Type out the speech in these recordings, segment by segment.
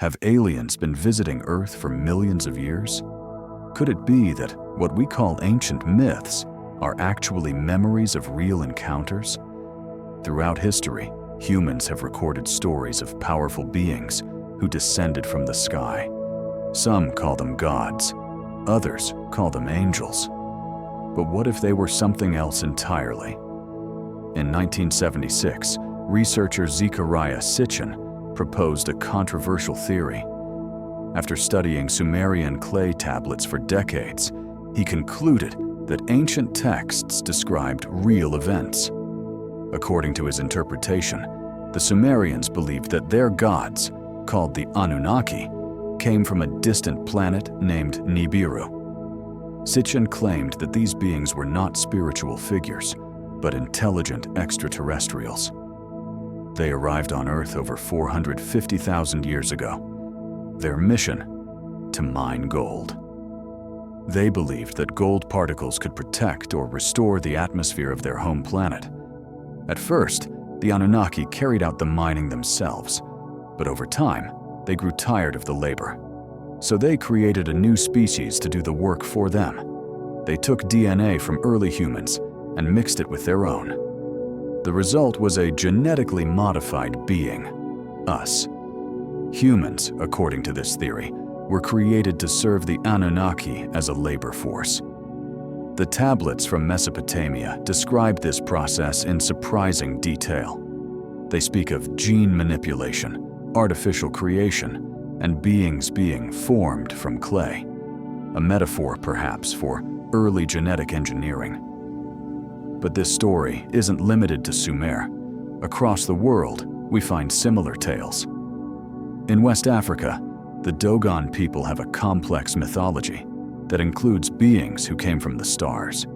Have aliens been visiting Earth for millions of years? Could it be that what we call ancient myths are actually memories of real encounters? Throughout history, humans have recorded stories of powerful beings who descended from the sky. Some call them gods, others call them angels. But what if they were something else entirely? In 1976, researcher Zecharia Sitchin proposed a controversial theory. After studying Sumerian clay tablets for decades, he concluded that ancient texts described real events. According to his interpretation, the Sumerians believed that their gods, called the Anunnaki, came from a distant planet named Nibiru. Sitchin claimed that these beings were not spiritual figures, but intelligent extraterrestrials. They arrived on Earth over 450,000 years ago. Their mission? To mine gold. They believed that gold particles could protect or restore the atmosphere of their home planet. At first, the Anunnaki carried out the mining themselves, but over time, they grew tired of the labor. So they created a new species to do the work for them. They took DNA from early humans and mixed it with their own. The result was a genetically modified being, us. Humans, according to this theory, were created to serve the Anunnaki as a labor force. The tablets from Mesopotamia describe this process in surprising detail. They speak of gene manipulation, artificial creation, and beings being formed from clay. A metaphor, perhaps, for early genetic engineering. But this story isn't limited to Sumer. Across the world, we find similar tales. In West Africa, the Dogon people have a complex mythology that includes beings who came from the stars.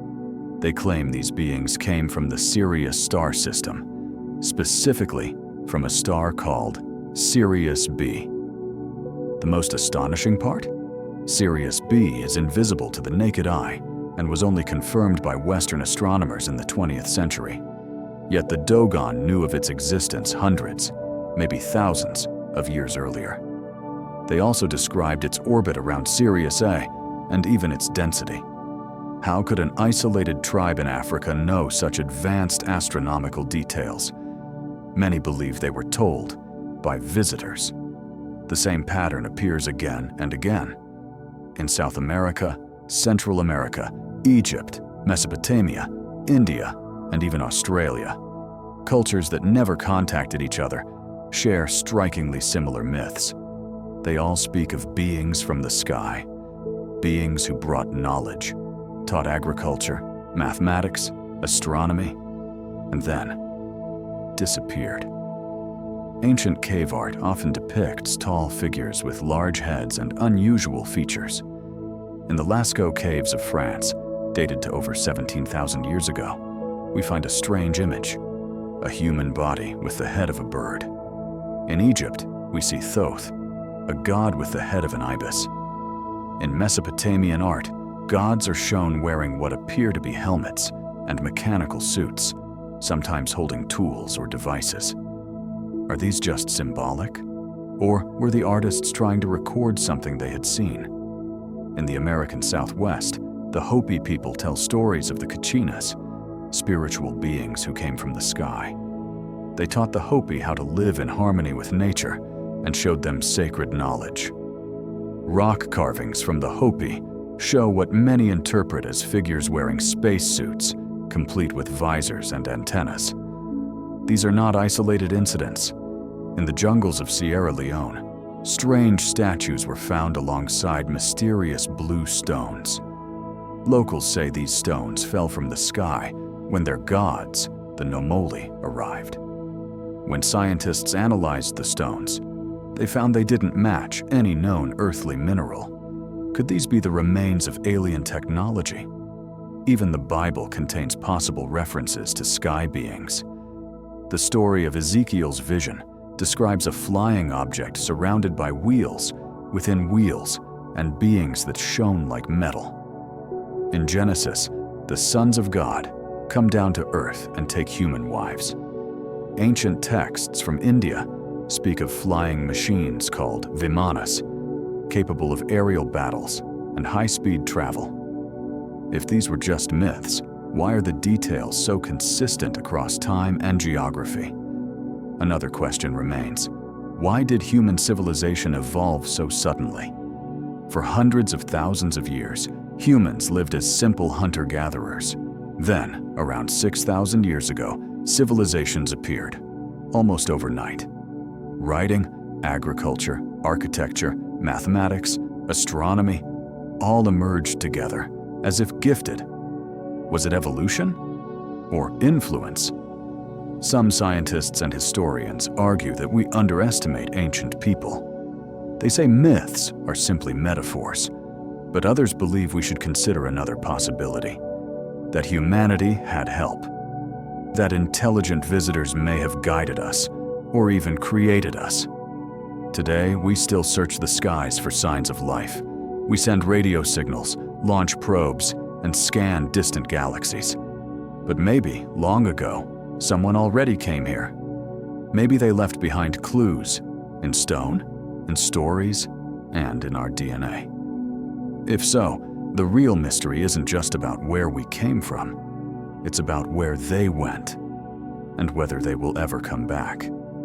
They claim these beings came from the Sirius star system, specifically from a star called Sirius B. The most astonishing part? Sirius B is invisible to the naked eye and was only confirmed by Western astronomers in the 20th century. Yet the Dogon knew of its existence hundreds, maybe thousands, of years earlier. They also described its orbit around Sirius A and even its density. How could an isolated tribe in Africa know such advanced astronomical details? Many believe they were told by visitors. The same pattern appears again and again. In South America, Central America, Egypt, Mesopotamia, India, and even Australia. Cultures that never contacted each other share strikingly similar myths. They all speak of beings from the sky, beings who brought knowledge, taught agriculture, mathematics, astronomy, and then disappeared. Ancient cave art often depicts tall figures with large heads and unusual features. In the Lascaux caves of France, dated to over 17,000 years ago, we find a strange image, a human body with the head of a bird. In Egypt, we see Thoth, a god with the head of an ibis. In Mesopotamian art, gods are shown wearing what appear to be helmets and mechanical suits, sometimes holding tools or devices. Are these just symbolic? Or were the artists trying to record something they had seen? In the American Southwest, the Hopi people tell stories of the Kachinas, spiritual beings who came from the sky. They taught the Hopi how to live in harmony with nature and showed them sacred knowledge. Rock carvings from the Hopi show what many interpret as figures wearing spacesuits, complete with visors and antennas. These are not isolated incidents. In the jungles of Sierra Leone, strange statues were found alongside mysterious blue stones. Locals say these stones fell from the sky when their gods, the Nomoli, arrived. When scientists analyzed the stones, they found they didn't match any known earthly mineral. Could these be the remains of alien technology? Even the Bible contains possible references to sky beings. The story of Ezekiel's vision describes a flying object surrounded by wheels within wheels and beings that shone like metal. In Genesis, the sons of God come down to earth and take human wives. Ancient texts from India speak of flying machines called vimanas, capable of aerial battles and high-speed travel. If these were just myths, why are the details so consistent across time and geography? Another question remains. Why did human civilization evolve so suddenly? For hundreds of thousands of years, humans lived as simple hunter-gatherers. Then, around 6,000 years ago, civilizations appeared, almost overnight. Writing, agriculture, architecture, mathematics, astronomy, all emerged together, as if gifted. Was it evolution? Or influence? Some scientists and historians argue that we underestimate ancient people. They say myths are simply metaphors, but others believe we should consider another possibility: that humanity had help, that intelligent visitors may have guided us, or even created us. Today, we still search the skies for signs of life. We send radio signals, launch probes, and scan distant galaxies. But maybe, long ago, someone already came here. Maybe they left behind clues in stone, in stories, and in our DNA. If so, the real mystery isn't just about where we came from. It's about where they went and whether they will ever come back.